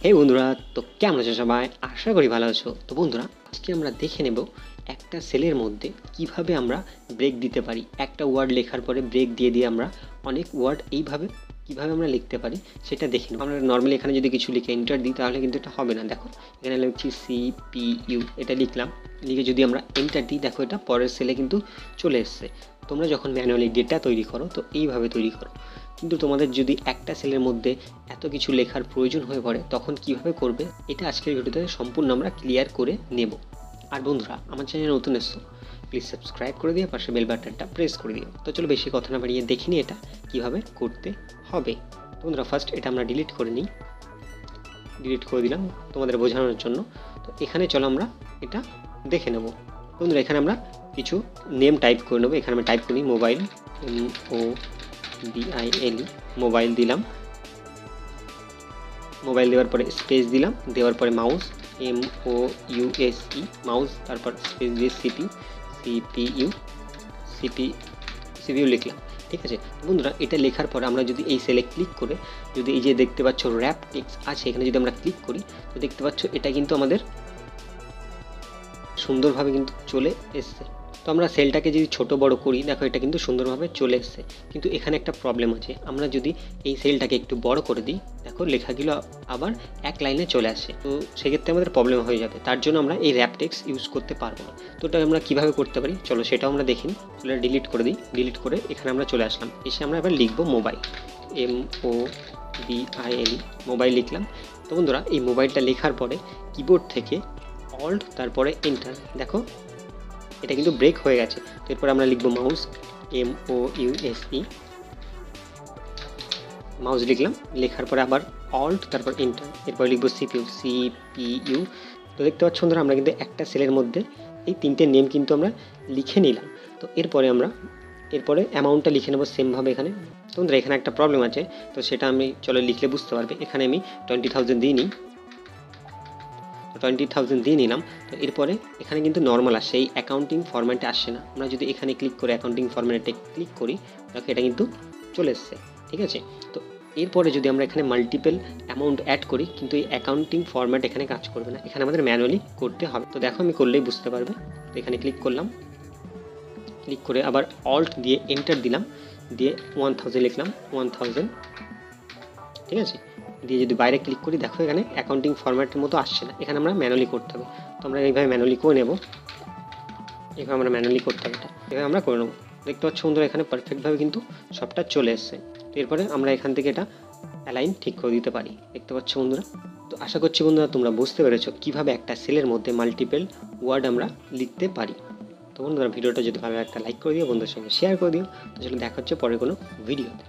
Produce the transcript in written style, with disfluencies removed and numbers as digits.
হে বন্ধুরা, তো কেমন আছো সবাই? আশা করি ভালো আছো। তো বন্ধুরা, আজকে আমরা দেখে নেব একটা সেলের মধ্যে কিভাবে আমরা ব্রেক দিতে পারি। একটা ওয়ার্ড লেখার পরে ব্রেক দিয়ে দিয়ে আমরা অনেক ওয়ার্ড এইভাবে কিভাবে আমরা লিখতে পারি সেটা দেখে নেব। আমরা নর্মালি এখানে যদি কিছু লিখে এন্টার দিই তাহলে কিন্তু এটা হবে না। দেখো এখানে লিখছি CPU, এটা লিখলাম, লিখে যদি আমরা এন্টার দিই দেখো এটা পরের সেলে কিন্তু চলে এসছে। তোমরা যখন ম্যানুয়ালি ডেটা তৈরি করো তো এইভাবে তৈরি করো, কিন্তু তোমাদের যদি একটা সেলের মধ্যে এত কিছু লেখার প্রয়োজন হয়ে পড়ে তখন কিভাবে করবে এটা আজকের ভিডিওতে সম্পূর্ণ আমরা ক্লিয়ার করে নেব। আর বন্ধুরা, আমার চ্যানেলে নতুন এসছো প্লিজ সাবস্ক্রাইব করে দিয়ে পাশে বেল বাটনটা প্রেস করে দিও। তো চলো বেশি কথা না বাড়িয়ে দেখিনি এটা কিভাবে করতে হবে। তো বন্ধুরা, ফার্স্ট এটা আমরা ডিলিট করে নিই, ডিলিট করে দিলাম তোমাদের বোঝানোর জন্য। তো এখানে চলো আমরা এটা দেখে নেব। বন্ধুরা, এখানে আমরা কিছু নেম টাইপ করে নেবো। এখানে আমরা টাইপ করি মোবাইল, MOBILE, মোবাইল দিলাম। মোবাইল দেওয়ার পরে স্পেস দিলাম, দেওয়ার পরে মাউস, MOUSE মাউস, তারপর স্পেস দিয়ে CPU লিখলাম। ঠিক আছে বন্ধুরা, এটা লেখার পরে আমরা যদি এই সেলে ক্লিক করে যদি এই যে দেখতে পাচ্ছ র্যাপ টেক্সট আছে এখানে যদি আমরা ক্লিক করি তো দেখতে পাচ্ছ এটা কিন্তু আমাদের সুন্দরভাবে কিন্তু চলে এসছে। তো আমরা সেলটাকে যদি ছোট বড় করি দেখো এটা কিন্তু সুন্দরভাবে চলে এসছে। কিন্তু এখানে একটা প্রবলেম আছে, আমরা যদি এই সেলটাকে একটু বড় করে দিই দেখো লেখাগুলো আবার এক লাইনে চলে আসে, তো সেক্ষেত্রে আমাদের প্রবলেম হয়ে যাবে। তার জন্য আমরা এই র্যাপ টেক্সট ইউজ করতে পারবো না। তো এটা আমরা কীভাবে করতে পারি চলো সেটাও আমরা দেখি। চলে ডিলিট করে দিই, ডিলিট করে এখানে আমরা চলে আসলাম, এসে আমরা এবার লিখবো মোবাইল, MOBILE মোবাইল লিখলাম। তো বন্ধুরা, এই মোবাইলটা লেখার পরে কিবোর্ড থেকে অল্ট তারপরে এন্টার, দেখো এটা কিন্তু ব্রেক হয়ে গেছে। তো এরপর আমরা লিখবো মাউস, MOUSE মাউস লিখলাম, লেখার পরে আবার অল্ট তারপর এন্টার, এরপর লিখবো CPU। তো দেখতে পাচ্ছ বন্ধুরা, আমরা কিন্তু একটা সেলের মধ্যে এই তিনটে নেম কিন্তু আমরা লিখে নিলাম। তো এরপরে অ্যামাউন্টটা লিখে নেবো সেমভাবে এখানে। তো বন্ধুরা, এখানে একটা প্রবলেম আছে, তো সেটা আমি চলো লিখলে বুঝতে পারবে। এখানে আমি 20,000 দিয়ে নিই, 20,000 দিয়ে নিলাম। তো এরপরে এখানে কিন্তু নর্মাল আসে, এই অ্যাকাউন্টিং ফরম্যাটে আসে না। আমরা যদি এখানে ক্লিক করে অ্যাকাউন্টিং ফরম্যাটে ক্লিক করি দেখো এটা কিন্তু চলে এসছে। ঠিক আছে, তো এরপরে যদি আমরা এখানে মাল্টিপল অ্যামাউন্ট অ্যাড করি কিন্তু এই অ্যাকাউন্টিং ফরম্যাট এখানে কাজ করবে না, এখানে আমাদের ম্যানুয়ালি করতে হবে। তো দেখো আমি করলেই বুঝতে পারবে। তো এখানে ক্লিক করলাম, ক্লিক করে আবার অল্ট দিয়ে এন্টার দিলাম, দিয়ে 1000 লিখলাম, 1000। ঠিক আছে, দিয়ে যদি বাইরে ক্লিক করি দেখো এখানে অ্যাকাউন্টিং ফরম্যাটের মতো আসছে না, এখানে আমরা ম্যানুয়ালি করতে হবে। তো আমরা এইভাবে ম্যানুয়ালি করে নেব, এইভাবে আমরা ম্যানুয়ালি করতে হবে, এটা এভাবে আমরা করে নেবো। দেখতে পাচ্ছ বন্ধুরা, এখানে পারফেক্টভাবে কিন্তু সবটা চলে এসছে। তো এরপরে আমরা এখান থেকে এটা অ্যালাইন ঠিক করে দিতে পারি, দেখতে পাচ্ছ বন্ধুরা। তো আশা করছি বন্ধুরা তোমরা বুঝতে পেরেছো কীভাবে একটা সেলের মধ্যে মাল্টিপল ওয়ার্ড আমরা লিখতে পারি। তো বন্ধুরা, ভিডিওটা যদি ভালো একটা লাইক করে দিও, বন্ধুদের সঙ্গে শেয়ার করে দিও। তো চলো দেখা হচ্ছে পরে কোনো ভিডিওতে।